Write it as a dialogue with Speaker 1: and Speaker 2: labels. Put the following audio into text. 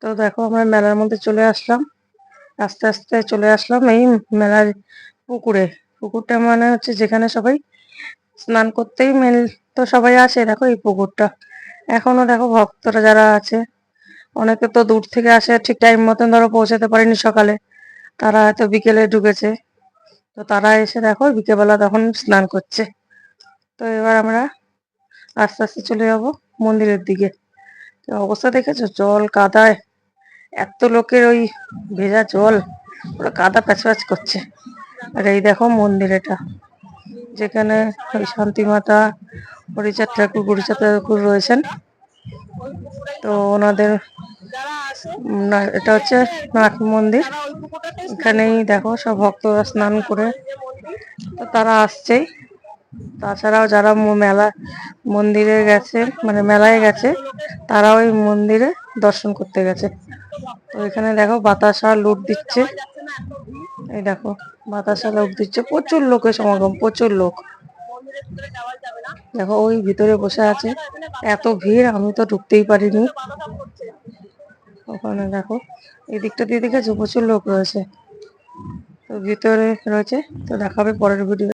Speaker 1: তো দেখো আমরা মেলার মধ্যে চলে আসলাম। আস্তে আস্তে চলে আসলাম এই মেলার পুকুরে। পুকুরটা মানে হচ্ছে যেখানে সবাই স্নান করতেই মেন, তো সবাই আসে। দেখো এই পুকুরটা এখনো দেখো ভক্তরা যারা আছে, অনেকে তো দূর থেকে আসে, ঠিক টাইম মতন ধরো পৌঁছাতে পারেনি সকালে, তারা হয়তো বিকেলে ঢুকেছে। তো তারা এসে দেখো বিকেলবেলা তখন স্নান করছে। তো এবার আমরা আস্তে আস্তে চলে যাব মন্দিরের দিকে। তো অবস্থা দেখেছো, জল কাদায়, এত লোকের ওই ভেজা জল, পুরো কাদা প্যাচ প্যাচ করছে। আর এই দেখো মন্দির এটা, যেখানে ওই শান্তিমাতা, হরিচাঁদ ঠাকুর, গুরুচাঁদ ঠাকুর রয়েছেন। তো ওনাদের এটা হচ্ছে নাট মন্দির। এখানেই দেখো সব ভক্তরা স্নান করে তো তারা আসছেই। তাছাড়াও যারা মেলা মন্দিরে গেছে, মানে মেলায় গেছে, তারা ওই মন্দিরে দর্শন করতে গেছে। তো এখানে দেখো বাতাসা লুট দিচ্ছে। এই দেখো বাতাসা লুট দিচ্ছে, প্রচুর লোকের সমাগম, প্রচুর লোক। দেখো ওই ভিতরে বসে আছে, এত ভিড় আমি তো ঢুকতেই পারিনি। ওখানে দেখো এই দিকটা দিয়ে দেখেছো প্রচুর লোক রয়েছে, তো ভিতরে রয়েছে। তো দেখাবে পরের ভিডিও।